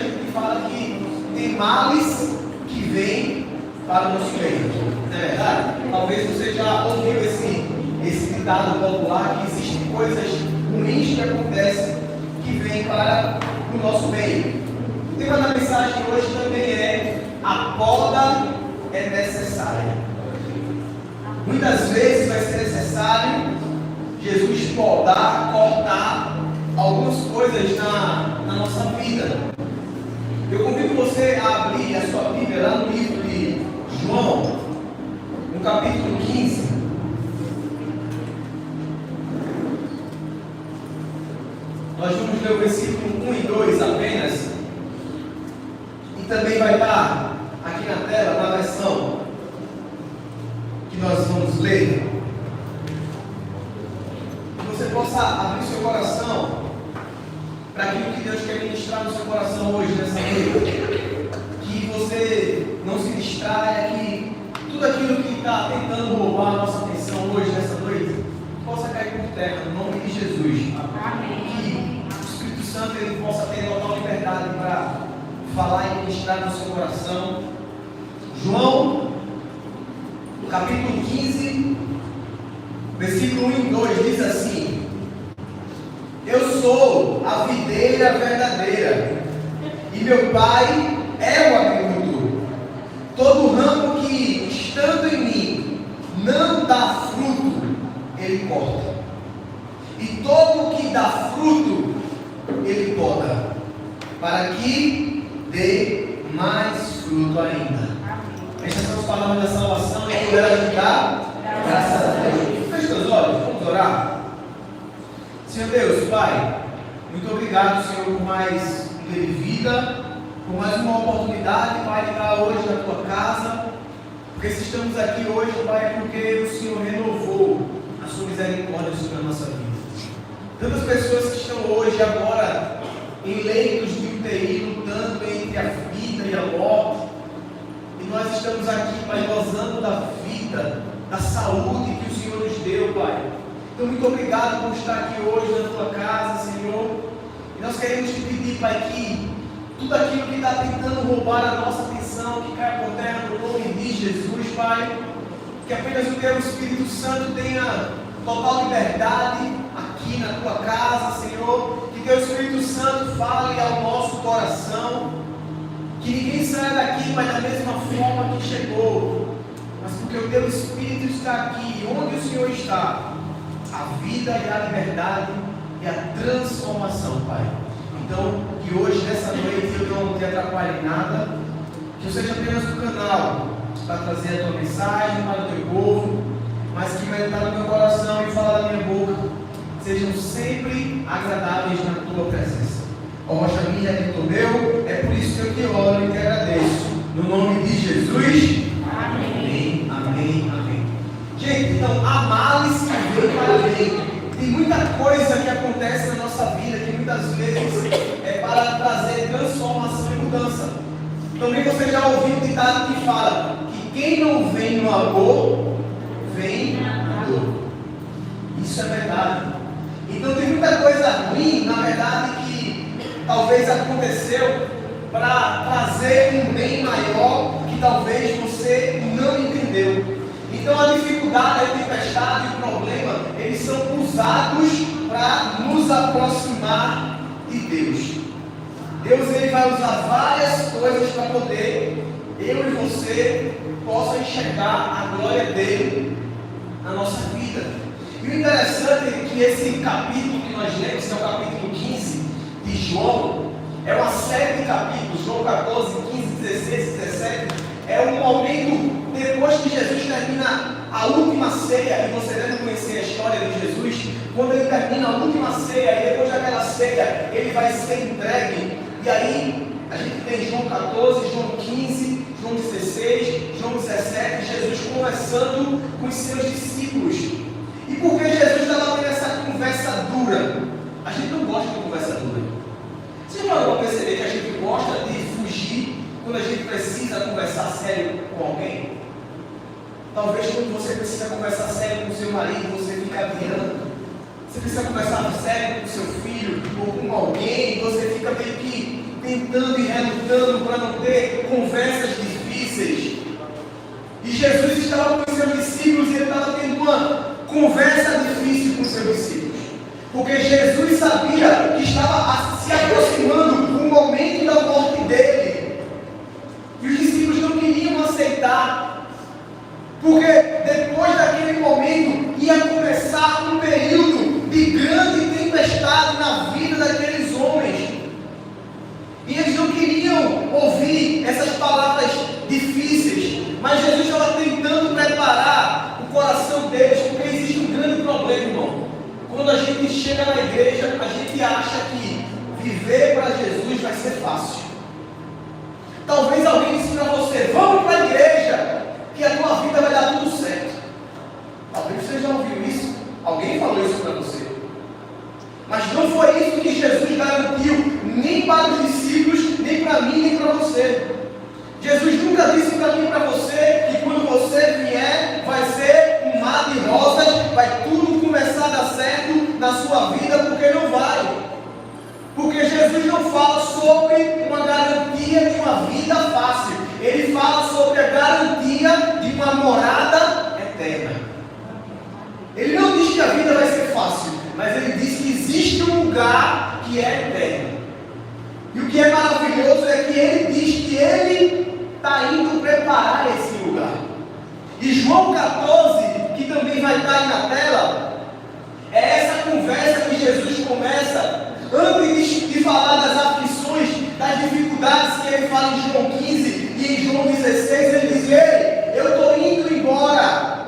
gente fala que tem males que vêm para o nosso meio. Não é verdade? Talvez você já ouviu esse ditado popular que existem coisas ruins que acontecem que vêm para o nosso meio. O tema da mensagem hoje também é: a poda é necessária. Muitas vezes vai ser necessário Jesus podar, cortar algumas coisas na nossa vida. Eu convido você a abrir a sua Bíblia lá no livro de João, no capítulo 15. Nós vamos ler o versículo 1 e 2 apenas. E também vai estar aqui na tela, na versão que nós vamos ler. Que você possa abrir seu coração para aquilo que Deus quer ministrar no seu coração hoje, nessa noite. Que você não se distraia, que tudo aquilo que está tentando roubar a nossa atenção hoje, nessa noite, possa cair por terra, no nome de Jesus. Amém. Que o Espírito Santo ele possa ter total liberdade para falar e ministrar no seu coração. João, capítulo 15, versículo 1 e 2, diz assim: Eu sou a videira verdadeira, e meu Pai é o agricultor. Todo ramo que, estando em mim, não dá fruto, ele corta. E todo que dá fruto, ele poda, para que dê mais fruto ainda. Estas são as palavras da salvação e poder ajudar. Graças a Deus. Feche seus olhos, vamos orar. Senhor Deus, Pai, muito obrigado, Senhor, por mais um dia de vida, por mais uma oportunidade, Pai, de estar hoje na tua casa. Porque se estamos aqui hoje, Pai, é porque o Senhor renovou a sua misericórdia sobre a nossa vida. Tantas pessoas que estão hoje, agora, em leitos de UTI, lutando entre a vida e a morte. E nós estamos aqui, Pai, gozando da vida, da saúde que o Senhor nos deu, Pai. Então, muito obrigado por estar aqui hoje na tua casa, Senhor. E nós queremos te pedir, Pai, que tudo aquilo que está tentando roubar a nossa atenção, que caia por terra no nome de Jesus, Pai. Que apenas o teu Espírito Santo tenha total liberdade aqui na tua casa, Senhor. Que teu Espírito Santo fale ao nosso coração. Que ninguém saia daqui, Pai, da mesma forma que chegou, mas porque o teu Espírito está aqui, onde o Senhor está, a vida e a liberdade e a transformação, Pai. Então, que hoje, nessa noite, eu não te atrapalhe em nada, que eu seja apenas um canal para trazer a tua mensagem para o teu povo, mas que vai entrar no meu coração e falar da minha boca sejam sempre agradáveis na tua presença. Ó rocha minha e do meu, é por isso que eu te oro e te agradeço. No nome de Jesus. Amém. Amém. Amém. Gente, então, há males que vêm para bem. Tem muita coisa que acontece na nossa vida que muitas vezes é para trazer transformação e mudança. Também você já ouviu um ditado que fala que quem não vem no amor, vem na dor. Isso é verdade. Então tem muita coisa ruim, na verdade, que talvez aconteceu para trazer um bem maior que talvez você não entendeu. Então a dificuldade, a tempestade e o problema, eles são usados para nos aproximar de Deus. Deus ele vai usar várias coisas para poder eu e você possa enxergar a glória dele na nossa vida. E o interessante é que esse capítulo que nós lemos, que é o capítulo 15 de João, é uma série de capítulos, João 14, 15, 16, 17, é um momento depois que Jesus termina a última ceia, e você deve conhecer a história de Jesus, quando ele termina a última ceia, e depois daquela ceia, ele vai ser entregue, e aí a gente tem João 14, João 15, João 16, João 17, Jesus conversando com os seus discípulos. E por que Jesus estava tendo essa conversa dura? A gente não gosta de conversa dura. Você já parou para perceber que a gente gosta de fugir quando a gente precisa conversar sério com alguém? Talvez quando você precisa conversar sério com seu marido, você fica adiando. Você precisa conversar sério com seu filho ou com alguém, você fica meio que tentando e relutando para não ter conversas difíceis. E Jesus estava com os seus discípulos e ele estava tendo uma conversa difícil com os seus discípulos. Porque Jesus sabia que estava se aproximando o momento da morte dele. E os discípulos não queriam aceitar. Porque depois daquele momento ia começar um período de grande tempestade na vida daqueles homens. E eles não queriam ouvir essas palavras difíceis. Mas Jesus estava tentando preparar o coração deles, porque existe um grande problema, irmão. Quando a gente chega na igreja, a gente acha que viver para Jesus vai ser fácil. Talvez alguém disse para você: vamos para a igreja, que a tua vida vai dar tudo certo. Talvez você já ouviu isso. Alguém falou isso para você. Mas não foi isso que Jesus garantiu, nem para os discípulos, nem para mim, nem para você. Jesus nunca disse para mim e para você que quando você vier, vai ser um mar de rosas, vai tudo começar a dar certo na sua vida, porque não vai. Porque Jesus não fala sobre uma garantia de uma vida fácil. Ele fala sobre a garantia de uma morada eterna. Ele não diz que a vida vai ser fácil, mas ele diz que existe um lugar que é eterno. E o que é maravilhoso é que ele diz que ele está indo preparar esse lugar. E João 14, que também vai estar aí na tela, é essa conversa que Jesus começa antes de falar das aflições, das dificuldades que ele fala em João 15 e em João 16. Ele diz: ei, eu estou indo embora,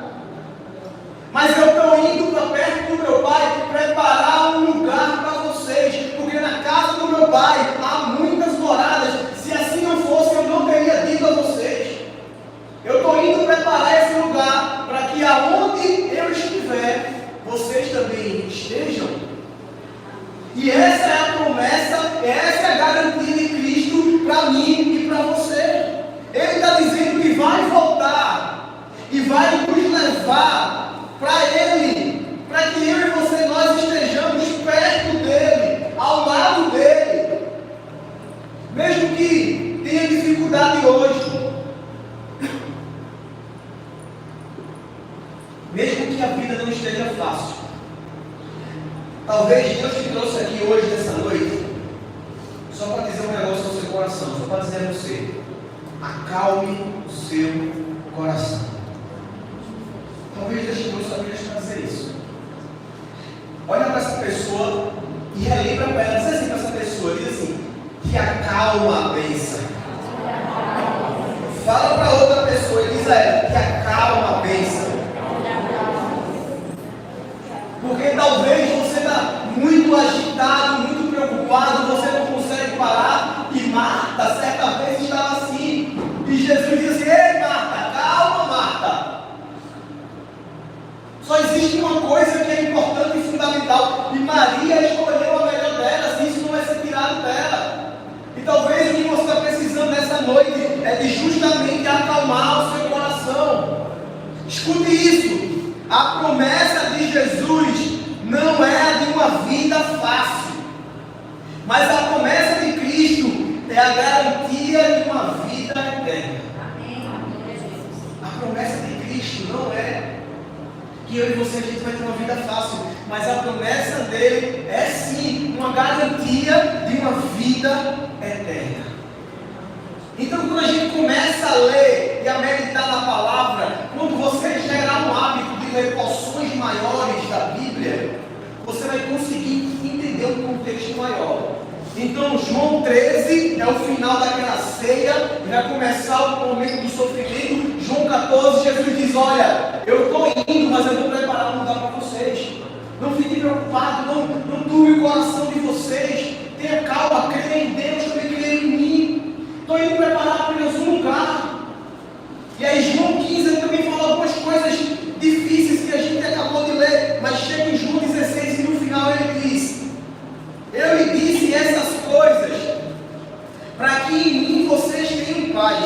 mas eu estou indo para perto do meu Pai preparar um lugar para vocês, porque na casa do meu Pai há muitas moradas. Se assim não fosse, eu não teria dito a vocês. Eu estou indo preparar esse lugar para que aonde eu estiver, vocês também estejam. E essa é a promessa, essa é a garantia de Cristo para mim e para você. Ele está dizendo que vai voltar e vai nos levar para Ele, para que eu e você, nós estejamos perto dEle, ao lado dEle. Mesmo que tenha dificuldade hoje, mesmo que a vida não esteja fácil, talvez Deus te trouxe aqui hoje, nessa noite, só para dizer um negócio no seu coração, só para dizer a você: acalme o seu coração. Talvez Deus te trouxe aqui para dizer isso. Olha para essa pessoa e relembra para ela, diz assim para essa pessoa, diz assim: que acalma a bênção. Fala para outra pessoa e diz a ela: que acalma a bênção. Porque talvez você está muito agitado, muito preocupado, você não consegue parar. E Marta, certa vez, estava assim. E Jesus disse: ei Marta, calma Marta. Só existe uma coisa que é importante e fundamental. E Maria escolheu a melhor delas. E isso não vai ser tirado dela. E talvez o que você está precisando nessa noite é de justamente acalmar o seu coração. Escute isso. A promessa de Jesus não é a de uma vida fácil, mas a promessa de Cristo é a garantia de uma vida eterna. A promessa de Cristo não é que eu e você, a gente vai ter uma vida fácil, mas a promessa dele é sim uma garantia de uma vida eterna. Então, quando a gente começa a ler e a meditar na palavra, quando você gerar um hábito de ler porções maiores da Bíblia, você vai conseguir entender um contexto maior. Então, João 13 é o final daquela ceia, vai começar o momento do sofrimento. João 14, Jesus diz: olha, eu estou indo, mas eu vou preparar um lugar para vocês. Não fiquem preocupados, não turbe o coração de vocês. Tenha calma, creia em Deus, também creia em mim. Estou indo preparar para eles um lugar. E aí João 15 também fala algumas coisas difíceis que a gente acabou de ler, mas chega em João 16 e no final ele diz: eu lhe disse essas coisas para que em mim vocês tenham paz.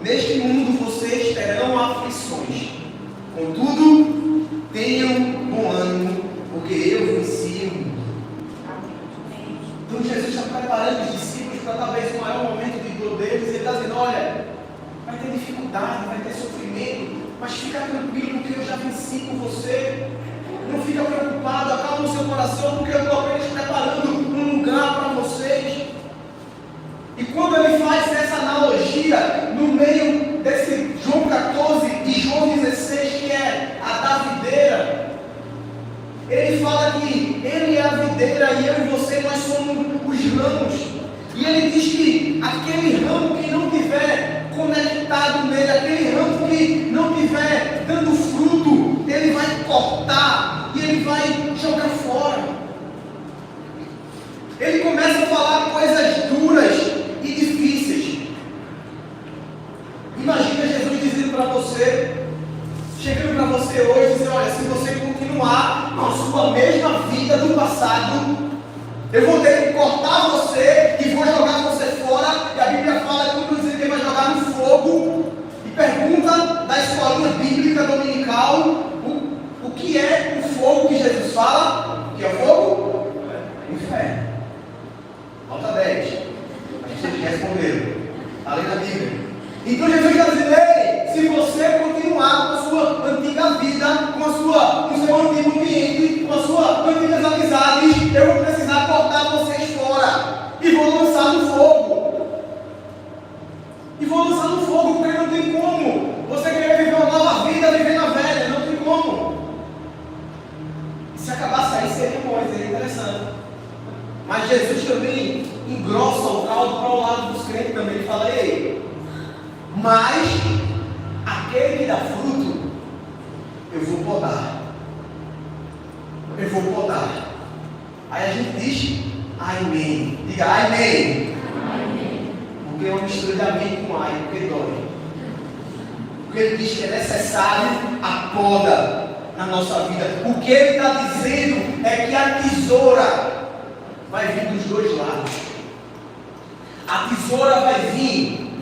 Neste mundo vocês terão aflições, contudo tenham bom ânimo, porque eu venci o mundo. Então Jesus está preparando os discípulos mas fica tranquilo, porque eu já venci com você. Não fica preocupado, acalma o seu coração, porque eu estou apenas preparando um lugar para vocês. E quando ele faz essa analogia no meio desse João 14 e João 16, que é a da videira, ele fala que ele é a videira e eu e você, nós somos os ramos. E ele diz que aquele ramo que não tiver conectado nele, aquele ramo que não tiver dando fruto, ele vai cortar e ele vai jogar fora. Ele começa a falar coisas duras e difíceis. Imagina Jesus dizendo para você, chegando para você hoje, dizendo: olha, se você continuar com a sua mesma vida do passado, eu vou ter que cortar você e vou jogar você fora. E a Bíblia fala que inclusive ele vai jogar no fogo. E pergunta da escolinha bíblica dominical o que é o fogo que Jesus fala. O que é o fogo? O inferno. Nota 10. Acho que vocês responderam. Além da Bíblia. Então Jesus está dizendo: ei, se você continuar com a sua antiga vida, com o seu antigo ambiente, com as suas antigas amizades, eu vou precisar cortar vocês fora. E vou lançar no fogo. Porque não tem como você querer viver uma nova vida, viver na velha. Não tem como. Se acabasse aí seria bom, seria interessante. Mas Jesus também engrossa o caldo para o lado dos crentes também. Ele fala: ei, mas aquele que dá fruto, eu vou podar. Aí a gente diz amém. Diga amém. Porque é uma mistura de amém com ai, porque dói. Porque ele diz que é necessário a poda na nossa vida. O que ele está dizendo é que a tesoura vai vir dos dois lados. A tesoura vai vir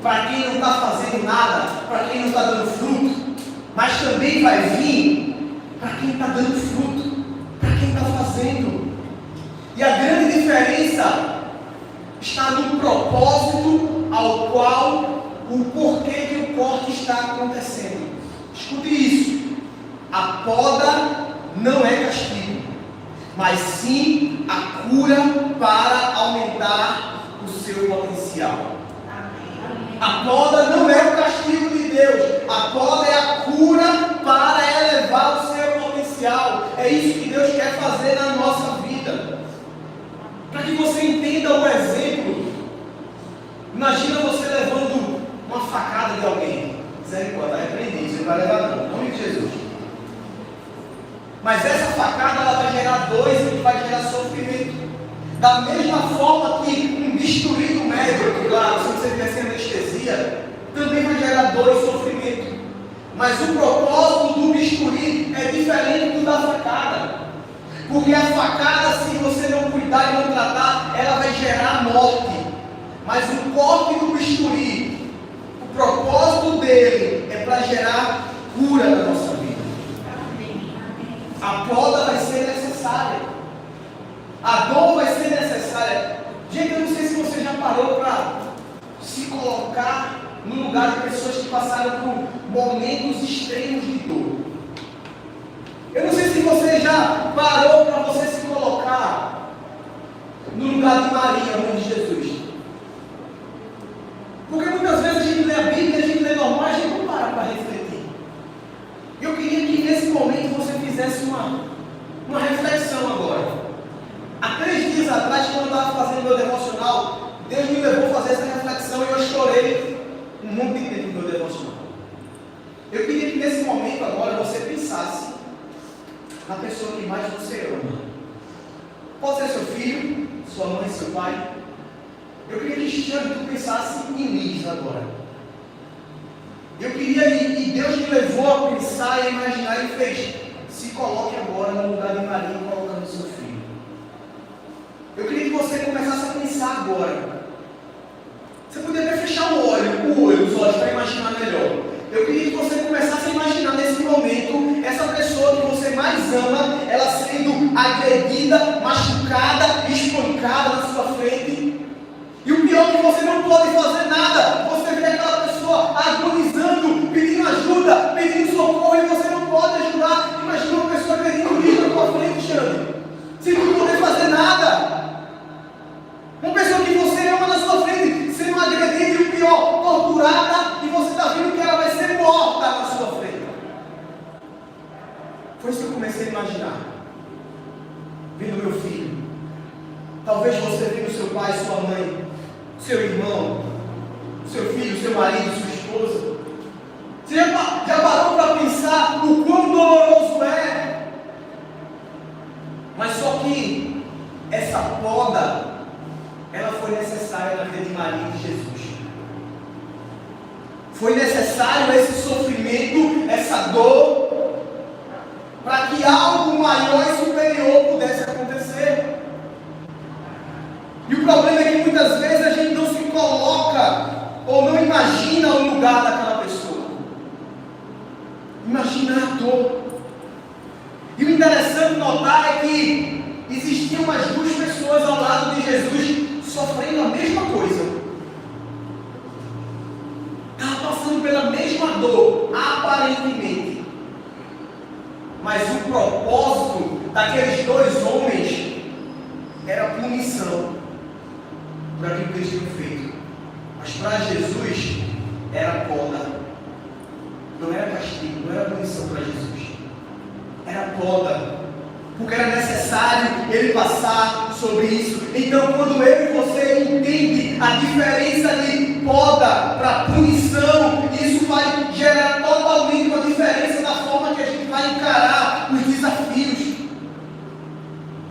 para quem não está fazendo nada, para quem não está dando fruto, mas também vai vir para quem está dando fruto, para quem está fazendo. E a grande diferença está no propósito ao qual o porquê que o corte está acontecendo. Escute isso: a poda não é castigo, mas sim a cura para aumentar o seu potencial. A poda não é o castigo de Deus. A poda é a cura para elevar o seu potencial. É isso que Deus quer fazer na nossa vida. Para que você entenda o exemplo, imagina você levando uma facada de alguém. Misericórdia, está repreendido, você não vai levar não, em nome de Jesus. Mas essa facada ela vai gerar dor e vai gerar sofrimento. Da mesma forma que um bisturi do médico, claro, se você tivesse anestesia, também vai gerar dor e sofrimento. Mas o propósito do bisturi é diferente do da facada. Porque a facada, se você não cuidar e não tratar, ela vai gerar morte. Mas o corte do bisturi, o propósito dele é para gerar cura na nossa vida. A poda vai ser necessária. A dor vai ser necessária. Gente, eu não sei se você já parou para se colocar no lugar de pessoas que passaram por momentos extremos de dor. Eu não sei se você já parou para você se colocar no lugar de Maria, mãe de Jesus. Porque muitas vezes a gente lê a Bíblia, a gente lê normal, a gente não para refletir. Eu queria que nesse momento você fizesse uma reflexão agora. Há 3 dias atrás, quando eu estava fazendo meu devocional, Deus me levou a fazer essa reflexão e eu chorei um monte de tempo no meu devocional. Eu queria que nesse momento agora você pensasse na pessoa que mais você ama. Pode ser seu filho, sua mãe, seu pai. Eu queria que Cristiano tu pensasse em Liz agora. Eu queria, e Deus me levou a pensar e a imaginar e fez: se coloque agora no lugar de Maria colocando seu filho. Eu queria que você começasse a pensar agora. Você poderia até fechar os olhos para imaginar melhor. Eu queria que você começasse a imaginar nesse momento essa pessoa que você mais ama, ela sendo agredida, machucada, espancada na sua frente. E o pior é que você não pode fazer nada. Você vê aquela pessoa agonizando, pedindo ajuda, pedindo comecei a imaginar, vendo meu filho. Talvez você vendo seu pai, sua mãe, seu irmão, seu filho, seu marido, sua esposa. Você já parou para pensar o quão doloroso é? Mas só que essa poda, ela foi necessária na vida de Maria e de Jesus. Foi necessário esse sofrimento, essa dor, para que algo maior e superior pudesse acontecer. E o problema é que muitas vezes a gente não se coloca ou não imagina o lugar daquela pessoa. Imagina a dor. E o interessante notar é que existiam mais duas pessoas ao lado de Jesus sofrendo a mesma coisa. Estava passando pela mesma dor, aparentemente. Mas o propósito daqueles dois homens era punição por aquilo que eles tinham feito. Mas para Jesus era poda. Não era castigo, não era punição para Jesus. Era poda. Porque era necessário ele passar sobre isso. Então, quando eu e você entende a diferença de poda para punição, isso vai gerar totalmente uma diferença na forma que a gente vai encarar os desafios.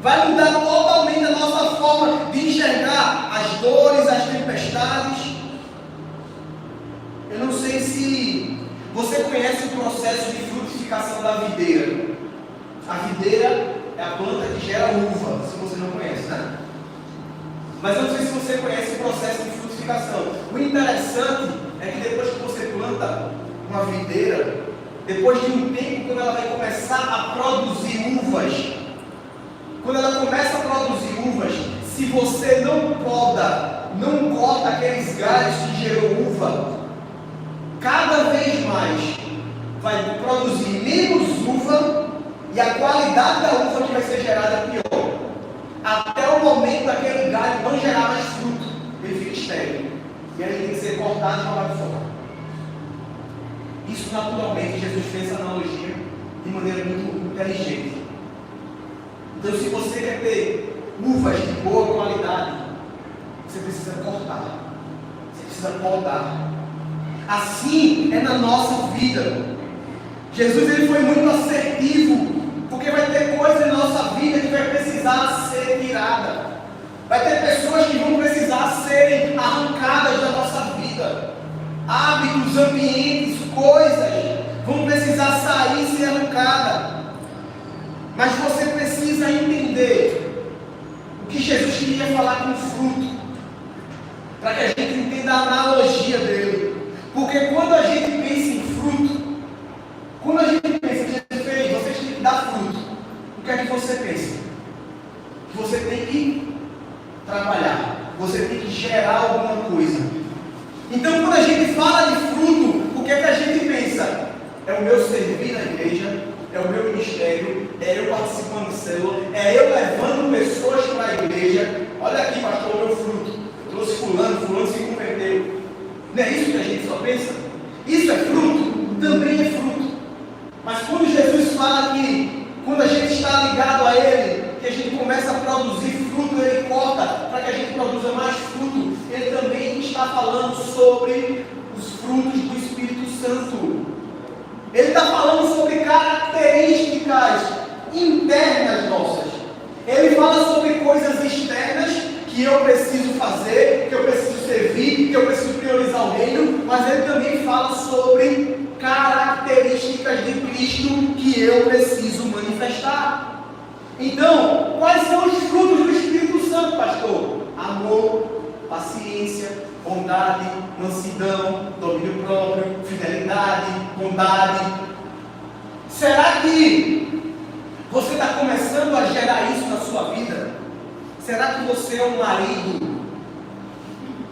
Vai mudar totalmente a nossa forma de enxergar as dores, as tempestades. Eu não sei se você conhece o processo de frutificação da videira. A videira é a planta que gera uva, se você não conhece, né? Mas eu não sei se você conhece o processo de frutificação. O interessante é que depois que você planta uma videira, depois de um tempo, quando ela vai começar a produzir uvas, quando ela começa a produzir uvas, se você não poda, não corta aqueles galhos que gerou uva, cada vez mais vai produzir menos uva e a qualidade da uva que vai ser gerada é pior. Até o momento daquele galho não gerar mais fruto, ele fica estéril. E aí ele tem que ser cortado e jogado fora. Isso naturalmente, Jesus fez essa analogia de maneira muito inteligente. Então, se você quer ter uvas de boa qualidade, você precisa cortar, você precisa podar. Assim é na nossa vida. Jesus ele foi muito assertivo, porque vai ter coisa em nossa vida que vai precisar ser tirada. Vai ter pessoas que vão precisar serem arrancadas da nossa vida. Hábitos, ambientes, coisas vão precisar sair e ser arrancadas. Mas você precisa entender o que Jesus queria falar com o fruto, para que a gente entenda a analogia dele. Porque quando a gente pensa em fruto, quando a gente pensa que Jesus fez, vocês têm que dar fruto, o que é que você pensa? Que você tem que trabalhar, você tem que gerar alguma coisa. Então, quando a gente fala de fruto, o que é que a gente pensa? É o meu servir na igreja, é o meu ministério, é eu participando de célula, é eu levando pessoas para a igreja. Olha aqui, pastor, o meu fruto. Eu trouxe fulano se converteu. Não é isso que a gente só pensa? Isso é fruto? Também é fruto. Mas quando Jesus fala que quando a gente está ligado a Ele, que a gente começa a produzir fruto, Ele corta para que a gente produza mais fruto. Ele também está falando sobre os frutos do Espírito Santo. Ele está falando sobre características internas nossas. Ele fala sobre coisas externas que eu preciso fazer, que eu preciso servir, que eu preciso priorizar o reino, mas ele também fala sobre características de Cristo que eu preciso manifestar. Então, quais são os frutos do Espírito Santo, pastor? Amor, paciência, bondade, mansidão, domínio próprio, fidelidade, bondade. Será que você está começando a gerar isso na sua vida? Será que você é um marido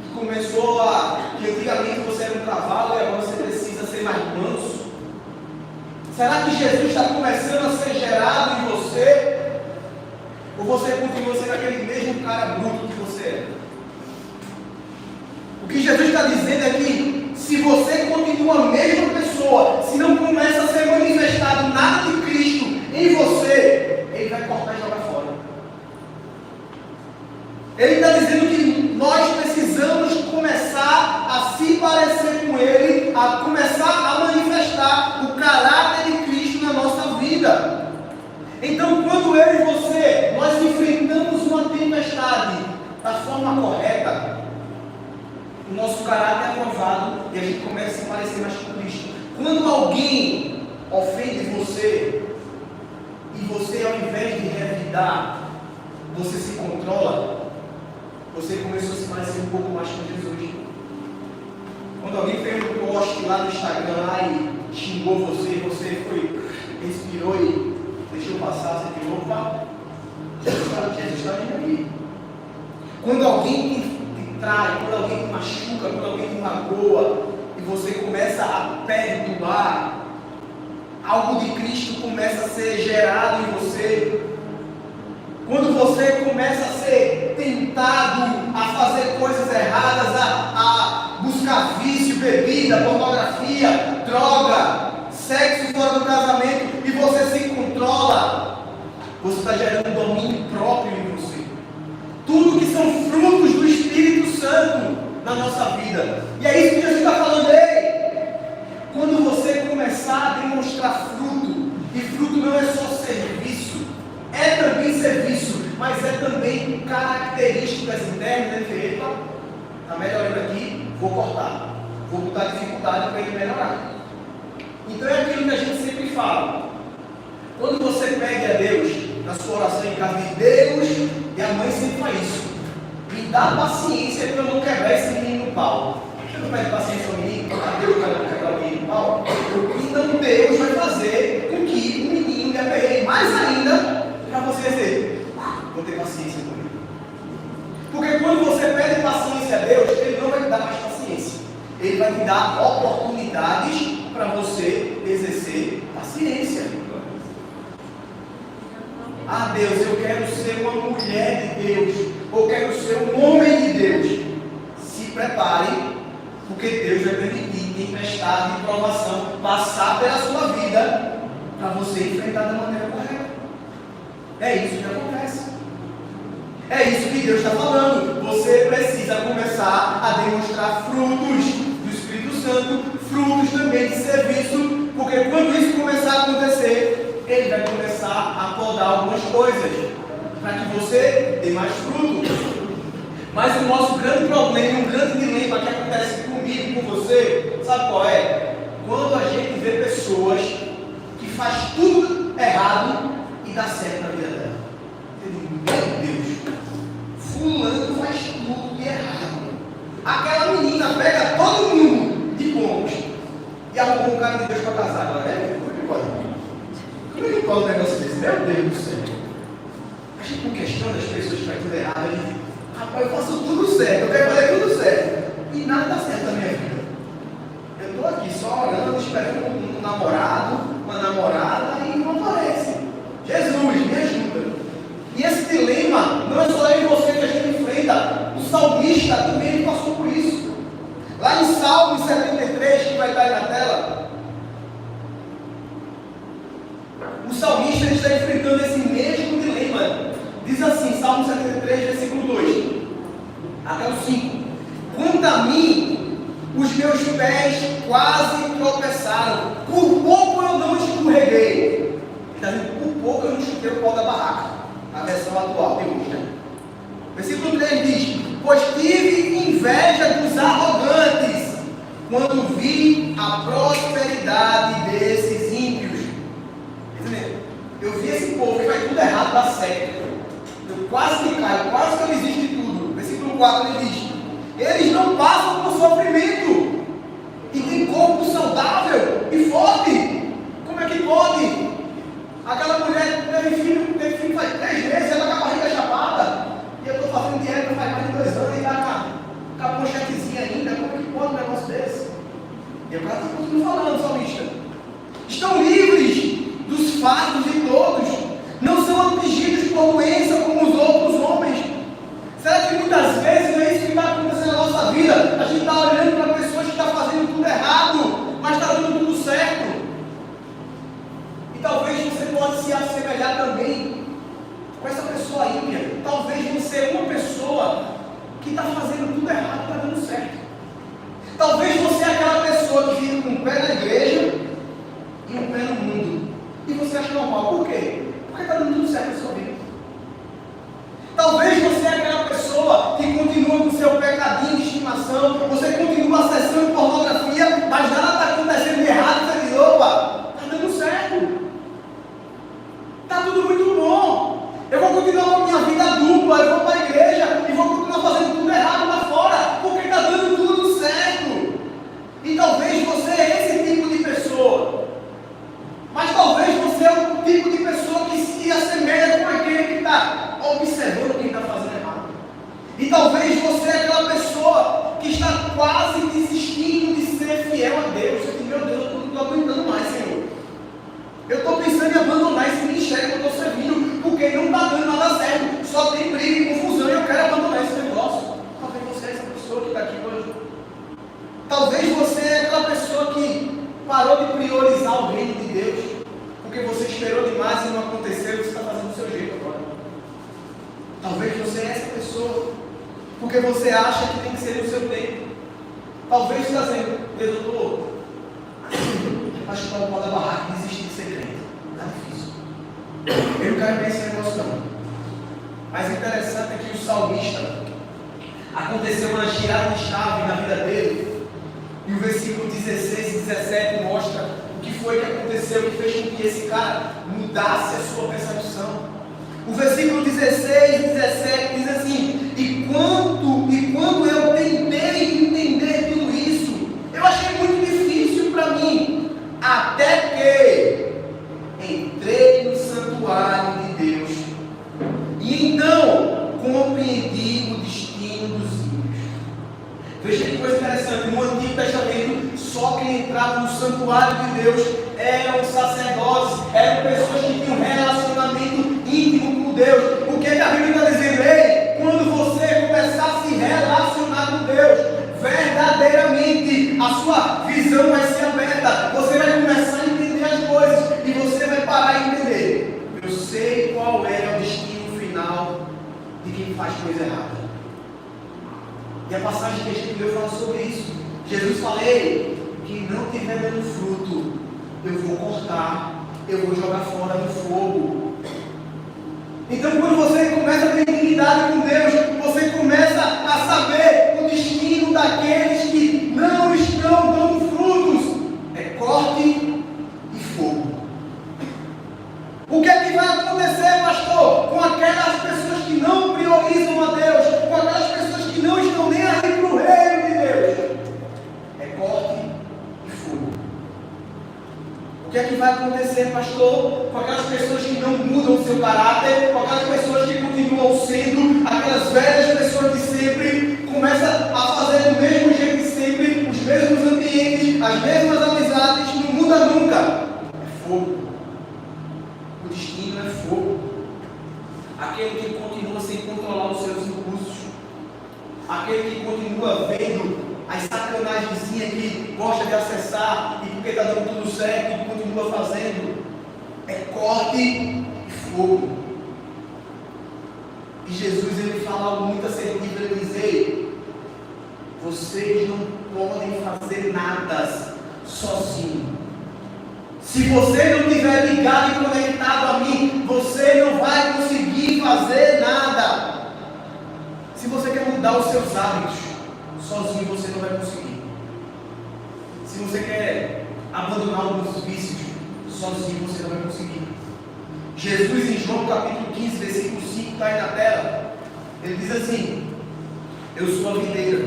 que começou que antigamente você era um cavalo e agora você precisa ser mais manso? Será que Jesus está começando a ser gerado em você? Ou você continua sendo aquele mesmo cara bruto que você é? O que Jesus está dizendo é que se você continua a mesma pessoa, se não começa a ser manifestado nada de Cristo em você, o nosso caráter é aprovado e a gente começa a se parecer mais com Cristo. Quando alguém ofende você, e você, ao invés de revidar, você se controla, você começou a se parecer um pouco mais com Jesus. Quando alguém fez um post lá no Instagram lá e xingou você, você foi, respirou e deixou passar, você falou, opa, Jesus está vindo aqui. Quando alguém te trai, quando alguém te machuca, quando alguém te magoa, e você começa a perdoar, algo de Cristo começa a ser gerado em você. Quando você começa a ser tentado a fazer coisas erradas, a buscar vício, bebida, pornografia, droga, sexo fora do casamento, e você se controla, você está gerando um domínio próprio em você. Tudo que são frutos do Espírito Santo na nossa vida. E é isso que Jesus está falando. Quando você começar a demonstrar fruto, e fruto não é só serviço, é também serviço, mas é também características internas, eita, está melhorando aqui, vou cortar, vou botar dificuldade para ele melhorar. Então é aquilo que a gente sempre fala. Quando você pede a Deus, na sua oração em casa, de Deus, e a mãe sempre faz isso, me dá paciência para eu não quebrar esse menino no pau. Você não pede paciência ao menino, para Deus para não quebrar o menino no pau? Então Deus vai fazer com que o menino lhe aperreie mais ainda, para você dizer, vou ter paciência com ele. Porque quando você pede paciência a Deus, Ele não vai te dar mais paciência. Ele vai te dar oportunidades para você exercer paciência. Ah, Deus, eu quero ser uma mulher de Deus, ou quero ser um homem de Deus. Se prepare, porque Deus vai permitir tempestade e provação passar pela sua vida para você enfrentar da maneira correta. É isso que acontece. É isso que Deus está falando. Você precisa começar a demonstrar frutos do Espírito Santo, frutos também de serviço, porque quando isso começar a acontecer, Ele vai começar a podar algumas coisas para que você dê mais fruto. Mas o nosso grande problema, um grande dilema que acontece comigo e com você, sabe qual é? Quando a gente vê pessoas que faz tudo errado e dá certo na vida dela. Meu Deus, fulano faz tudo de errado. Aquela menina pega todo mundo de bons e arrumou um cara de Deus para casar agora, né? Como é que pode? Como é que pode um negócio desse? Meu Deus do céu. A gente não questiona as pessoas que fazem tudo errado. A gente, rapaz, eu faço tudo certo, eu quero fazer tudo certo. E nada dá certo na minha vida. Eu estou aqui só orando, esperando um namorado, uma namorada e não aparece. Jesus, me ajuda. E esse dilema não é só eu e você que a gente enfrenta. O salmista também passou por isso. Lá em Salmo 73, que vai estar aí na tela, o salmista está enfrentando esse mesmo dilema. Diz assim, Salmo 73, versículo 2 até o 5: quanto a mim, os meus pés quase tropeçaram, por pouco eu não escorreguei. Ele está dizendo, por pouco eu não chutei o pau da barraca, na versão atual de hoje, né? Versículo 3 diz: pois tive inveja dos arrogantes, quando vi a prosperidade desses ímpios. Eu vi esse povo que faz tudo errado dar certo. Eu quase que caio, quase que eu desisto de tudo. Versículo 4 ele diz: eles não passam por sofrimento e têm corpo saudável e forte. Como é que pode? Aquela mulher teve filho faz 3 meses, ela com a barriga chapada. E eu estou fazendo dieta faz mais de 2 anos e está com a pochetezinha ainda. Como é que pode um negócio desse? E o cara está continuando falando, salmista. Estão livres dos fardos de todos, não são atingidos por doença como os outros homens. Será que muitas vezes não é isso que está acontecendo na nossa vida? A gente está olhando para pessoas que estão fazendo tudo errado, mas está dando tudo certo. E talvez você pode se assemelhar também com essa pessoa ímpia. Talvez você é uma pessoa que está fazendo tudo errado e está dando certo. Talvez você é aquela pessoa que fica com um pé na igreja e um pé no mundo. E você acha normal. Por quê? Porque está dando tudo certo na sua vida. pessoa que está aqui hoje. Talvez você é aquela pessoa que parou de priorizar o reino de Deus, porque você esperou demais e não aconteceu, e você está fazendo do seu jeito agora. Talvez você é essa pessoa, porque você acha que tem que ser no seu tempo. Talvez você está dizendo, Deus, doutor, acho que está no pau da barraca e desistir de ser crente. Está difícil. Eu não quero ver esse negócio não. Mas o interessante é que o salmista, aconteceu uma girada de chave na vida dele, e o versículo 16 e 17 mostra o que foi que aconteceu, que fez com que esse cara mudasse a sua percepção. O versículo 16 e 17 diz assim: e quando eu tentei entender tudo isso, eu achei muito difícil para mim, até que entrei no santuário de Deus, e então compreendi o destino dos ímpios. Veja que coisa interessante, no Antigo Testamento, só quem entrava no santuário de Deus eram sacerdotes, eram pessoas que tinham um relacionamento íntimo com Deus. O que a Bíblia está dizendo? Ei, quando você começar a se relacionar com Deus, verdadeiramente a sua visão vai ser aberta, você vai começar a entender as coisas, e você vai parar e entender. Eu sei qual é o destino final de quem faz coisa errada. E a passagem que a gente leu fala sobre isso. Jesus falei, quem não estiver dando fruto, eu vou cortar, eu vou jogar fora no fogo. Então, quando você começa a ter intimidade com Deus, você começa a saber o destino daqueles que não estão dando frutos. É corte e fogo. O que é que vai acontecer, pastor, com aquelas pessoas que não priorizam a Deus, com aquelas pessoas que não estão nem aí para o reino de Deus? É corte e fogo. O que é que vai acontecer, pastor, com aquelas pessoas que não mudam o seu caráter, com aquelas pessoas que continuam sendo aquelas velhas pessoas de sempre, começa a fazer do mesmo jeito de sempre, os mesmos ambientes, as mesmas amizades, não muda nunca? É fogo. O destino é fogo. Aquele que continua sem controlar os seus impulsos, aquele que continua vendo as sacanagemzinhas que gosta de acessar e porque está dando tudo certo e continua fazendo, é corte e fogo. E Jesus, ele fala algo muito assertivo, ele diz: ei, vocês não podem fazer nada sozinhos. Se você não estiver ligado e conectado a mim, você não vai conseguir fazer nada. Se você quer mudar os seus hábitos, sozinho você não vai conseguir. Se você quer abandonar alguns vícios, sozinho você não vai conseguir. Jesus, em João capítulo 15, versículo 5, está aí na tela. Ele diz assim: eu sou a videira,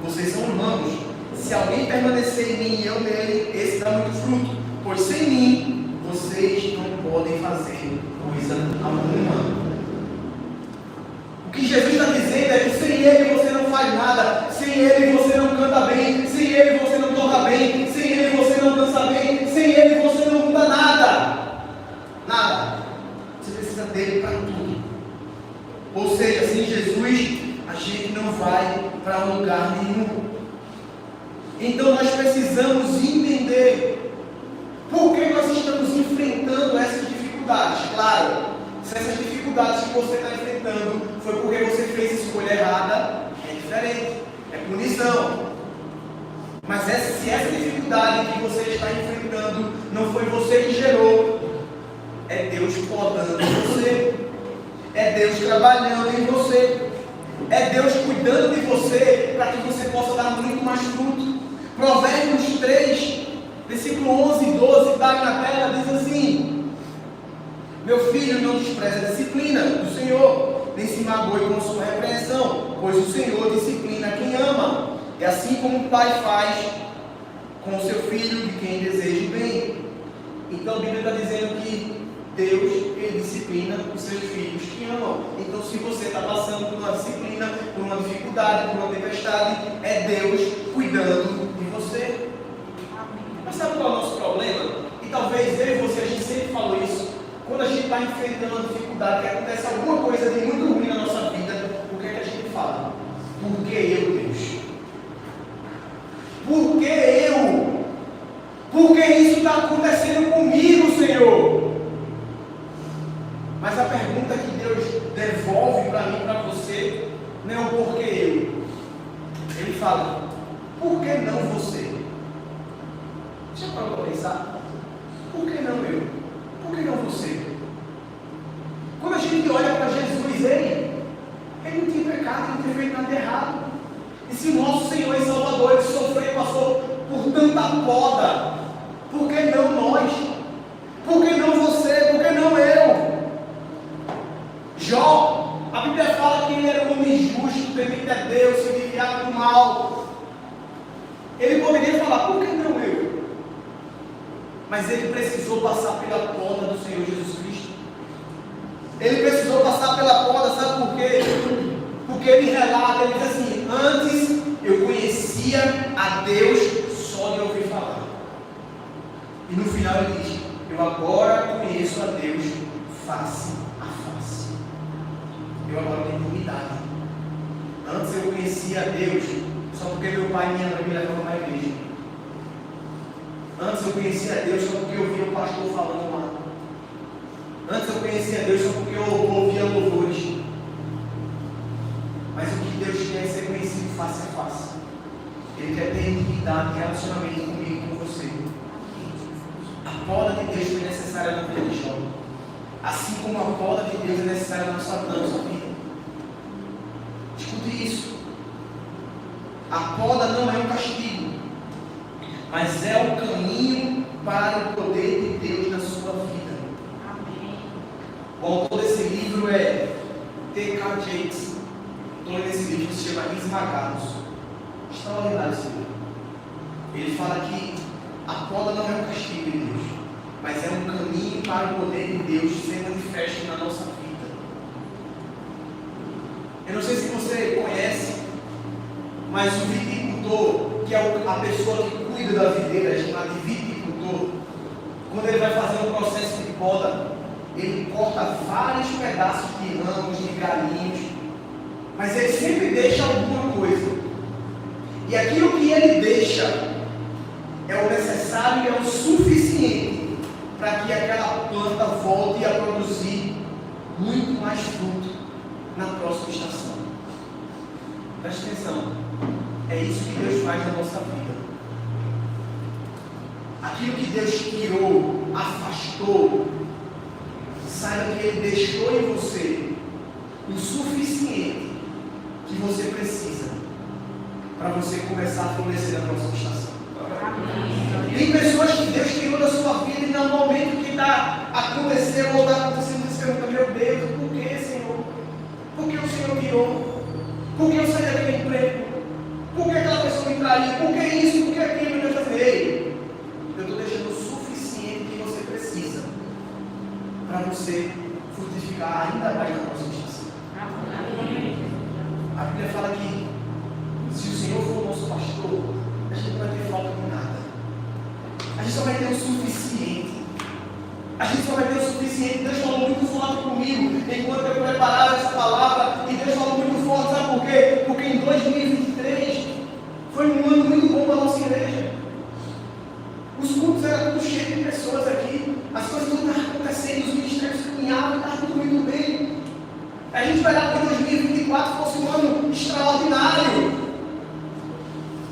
vocês são ramos. Se alguém permanecer em mim e eu nele, esse dá muito fruto. Pois sem mim, vocês não podem fazer coisa alguma. O que Jesus está dizendo é que sem Ele você não faz nada, sem Ele você não canta bem, sem Ele você não toca bem, sem Ele você não dança bem, sem Ele você não muda nada. Nada. Você precisa dele para tudo. Ou seja, sem Jesus, a gente não vai para lugar nenhum. Então nós precisamos entender por que nós estamos enfrentando essas dificuldades. Claro, se essas dificuldades que você está enfrentando foi porque você fez escolha errada, é diferente, é punição. Mas se essa dificuldade que você está enfrentando não foi você que gerou, é Deus podando em você, é Deus trabalhando em você, é Deus cuidando de você para que você possa dar muito mais fruto. Provérbios 3, versículo 11 e 12, está aí na tela, diz assim: meu filho, não despreze a disciplina do Senhor, nem se magoe com sua repreensão, pois o Senhor disciplina quem ama. É assim como o pai faz com o seu filho, de quem deseja o bem. Então a Bíblia está dizendo que Deus, ele disciplina os seus filhos que amam. Então, se você está passando por uma disciplina, por uma dificuldade, por uma tempestade, é Deus cuidando de você. Mas sabe qual é o nosso problema? E talvez eu e você, a gente sempre falou isso. Quando a gente está enfrentando uma dificuldade, que acontece alguma coisa de muito ruim na nossa vida, o que é que a gente fala? Porque eu, Deus? acontecendo comigo, Senhor? Mas a pergunta que Deus devolve para mim e para você não é o porquê eu. Ele fala, por que não você? Já parou para pensar? Por que não eu? Por que não você? Quando a gente olha para Jesus, ele não tinha pecado, ele não tinha feito nada errado. E se o nosso Senhor e Salvador, ele sofreu e passou por tanta poda, por que não nós? Por que não você? Por que não eu? Jó, a Bíblia fala que ele era um homem justo, temente a Deus, se desviava do mal. Ele poderia falar, por que não eu? Mas ele precisou passar pela poda do Senhor Jesus Cristo. Ele precisou passar pela poda, sabe por quê? Porque ele relata, ele diz assim, antes eu conhecia a Deus só de ouvir falar. E no final ele diz, eu agora conheço a Deus face a face. Eu agora tenho intimidade. Antes eu conhecia a Deus só porque meu pai e minha mãe me levavam para a igreja. Antes eu conhecia a Deus só porque eu ouvia o pastor falando lá. Antes eu conhecia a Deus só porque eu ouvia louvores. Mas o que Deus quer é ser conhecido face a face. Ele quer ter intimidade, relacionamento comigo e com você. A poda de Deus foi necessária na vida de Jó. Assim como a poda de Deus é necessária na nossa vida. Escute isso. A poda não é um castigo, mas é o caminho para o poder de Deus na sua vida. Amém. O autor desse livro é T.K. Jakes. O autor desse livro se chama Esmagados. Extraordinário esse livro. Ele fala que a poda não é um castigo de Deus, mas é um caminho para o poder de Deus ser manifesto na nossa vida. Eu não sei se você conhece, mas o viticultor, que é a pessoa que cuida da videira, é chamado de viticultor, quando ele vai fazer um processo de poda, ele corta vários pedaços de ramos, de galinhos, mas ele sempre deixa alguma coisa. E aquilo que ele deixa é o necessário e é o suficiente para que aquela planta volte a produzir muito mais fruto na próxima estação. Preste atenção. É isso que Deus faz na nossa vida. Aquilo que Deus tirou, afastou, saiba que Ele deixou em você o suficiente que você precisa para você começar a florescer na próxima estação. Tem pessoas que Deus tirou da sua vida e no momento que está acontecendo ou está acontecendo, você pergunta, meu Deus, por que, Senhor? Por que o Senhor tirou? Por que eu saí daquele emprego? Por que aquela pessoa me traiu? Por que isso? Por que aquilo? Deus está ei, eu estou deixando o suficiente que você precisa para você frutificar ainda mais na próxima estação. A Bíblia fala que se o Senhor for o nosso pastor, a gente não vai ter falta de nada. A gente só vai ter o suficiente. A gente só vai ter o suficiente. Deus falou muito forte comigo enquanto eu preparava essa palavra. E Deus falou muito forte, sabe por quê? Porque em 2023 foi um ano muito bom para a nossa igreja. Os cultos eram tudo cheio de pessoas aqui. As coisas tudo estavam acontecendo, os ministérios caminhavam, estava tudo muito bem. A gente esperava que 2024 fosse um ano extraordinário.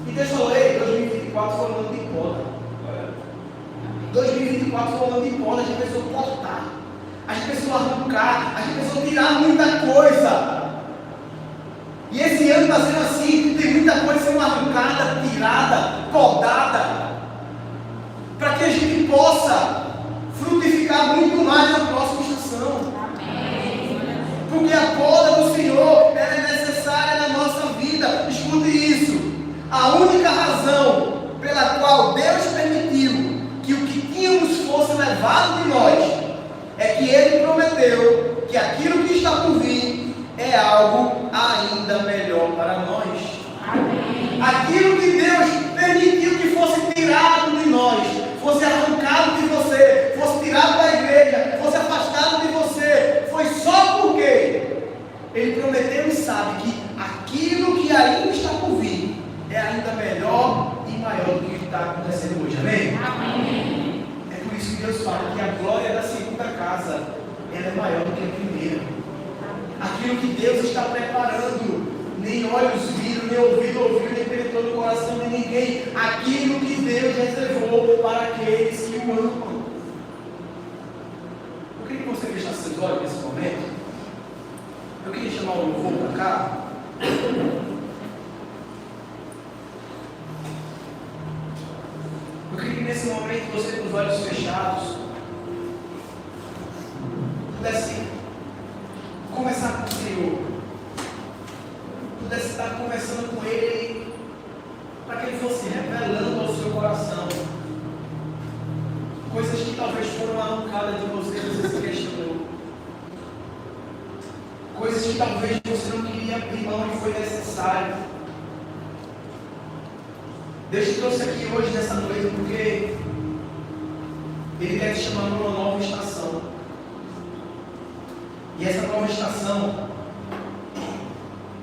E Deus falou, ei, 2024 foi um ano de poda. 2024 foi um ano de poda, a gente precisou cortar. A gente precisou arrancar, a gente precisou tirar muita coisa. E esse ano está sendo assim, tem muita coisa sendo arrancada, tirada, podada, para que a gente possa frutificar muito mais na próxima estação. Porque a poda do Senhor, ela é necessária na nossa vida. Escute isso. A única razão pela qual Deus permitiu que o que tínhamos fosse levado de nós é que Ele prometeu que aquilo que está por vir é algo ainda melhor para nós. Amém. Aquilo que Deus permitiu que fosse tirado de nós, fosse arrancado de você, fosse tirado da igreja, fosse afastado de você, foi só porque Ele prometeu e sabe que aquilo que ainda está por vir é ainda melhor e maior do que está acontecendo hoje. Amém? Amém. casa, ela é maior do que a primeira. Aquilo que Deus está preparando, nem olhos viram, nem ouvido ouviu, nem penetrou no coração de ninguém. Aquilo que Deus reservou para aqueles que o amam. Eu queria que você fechasse seus olhos nesse momento. Eu queria chamar o louvor para cá. Eu queria que nesse momento você, com os olhos fechados, pudesse conversar com o Senhor, pudesse estar conversando com Ele, para que Ele fosse revelando ao seu coração coisas que talvez foram arrancadas de você, você se questionou, coisas que talvez você não queria abrir mão e foi necessário. Deus te trouxe aqui hoje, nessa noite, porque Ele quer te chamar para uma nova estação. E essa nova estação,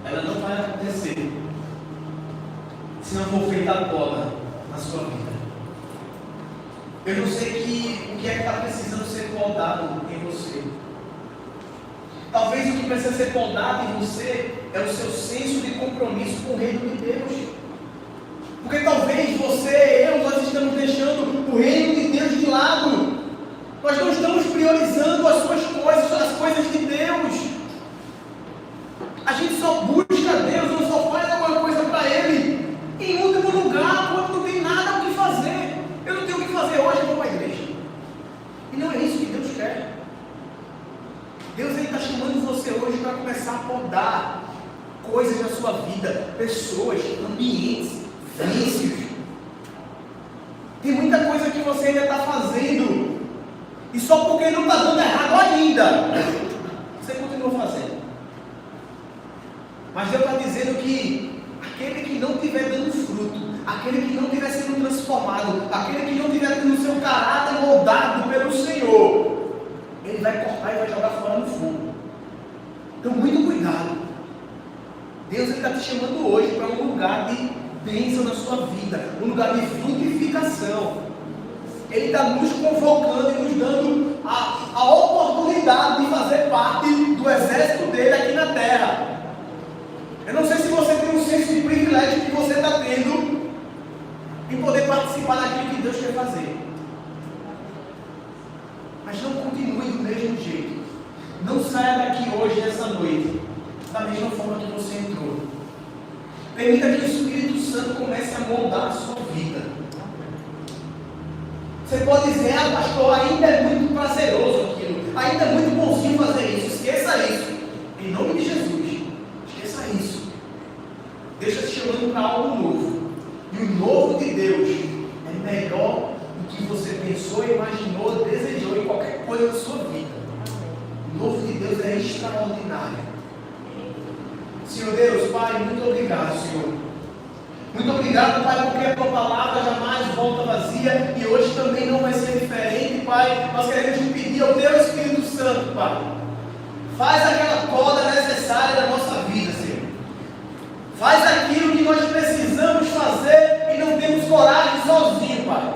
ela não vai acontecer se não for feita a poda na sua vida. Eu não sei o que é que está precisando ser podado em você. Talvez o que precisa ser podado em você é o seu senso de compromisso com o reino de Deus. Porque talvez você, nós estamos deixando o reino de Deus de lado. Nós não estamos priorizando as suas coisas, as coisas de Deus. A gente só busca Deus, não só faz alguma coisa para Ele em último lugar, quando não tem nada o que fazer. Eu não tenho o que fazer hoje, eu vou para a igreja. E não é isso que Deus quer. Deus está chamando você hoje para começar a podar coisas na sua vida, pessoas, ambientes, vícios. Tem muita coisa que você ainda está fazendo, e só porque não está dando errado ainda, você continua fazendo. Mas Deus está dizendo que aquele que não estiver dando fruto, aquele que não estiver sendo transformado, aquele que não estiver tendo o seu caráter moldado pelo Senhor, Ele vai cortar e vai jogar fora no fogo. Então, muito cuidado. Deus está te chamando hoje para um lugar de bênção na sua vida, um lugar de frutificação. Ele está nos convocando e nos dando a oportunidade de fazer parte do exército dele aqui na terra. Eu não sei se você tem um senso de privilégio que você está tendo em poder participar daquilo que Deus quer fazer. Mas não continue do mesmo jeito. Não saia daqui hoje, nessa noite, da mesma forma que você entrou. Permita que o Espírito Santo comece a moldar a sua vida. Você pode dizer, pastor, ainda é muito prazeroso aquilo, ainda é muito bonzinho fazer isso. Esqueça isso. Em nome de Jesus. Esqueça isso. Deus está te chamando para algo novo. E o novo de Deus é melhor do que você pensou, imaginou, desejou em qualquer coisa da sua vida. O novo de Deus é extraordinário. Senhor Deus, Pai, muito obrigado, Senhor. Muito obrigado, Pai, porque a Tua palavra jamais volta vazia e hoje também não vai ser diferente, Pai. Nós queremos te pedir ao Teu Espírito Santo, Pai. Faz aquela poda necessária na nossa vida, Senhor. Faz aquilo que nós precisamos fazer e não temos coragem sozinho, Pai.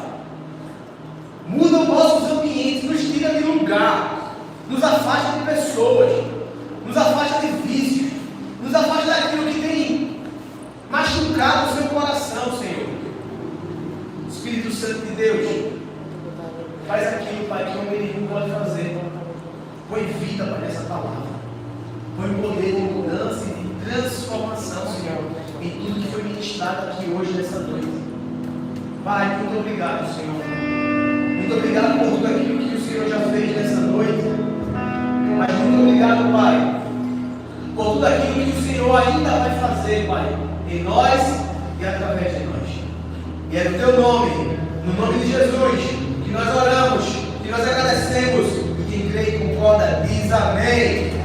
Muda os nossos ambientes, nos tira de lugar, nos afasta de pessoas, nos afasta de vícios, nos afasta daquilo que tem machucado o seu coração, Senhor. Espírito Santo de Deus, faz aquilo, Pai, que o homem nenhum pode fazer. Põe vida, Pai, nessa palavra. Põe poder de mudança e de transformação, Senhor, em tudo que foi ministrado aqui hoje, nessa noite. Pai, muito obrigado, Senhor. Muito obrigado por tudo aquilo que o Senhor já fez nessa noite. Mas muito obrigado, Pai, por tudo aquilo que o Senhor ainda vai fazer, Pai, em nós e através de nós. E é no Teu nome, no nome de Jesus, que nós oramos, que nós agradecemos, e quem crê e concorda diz amém.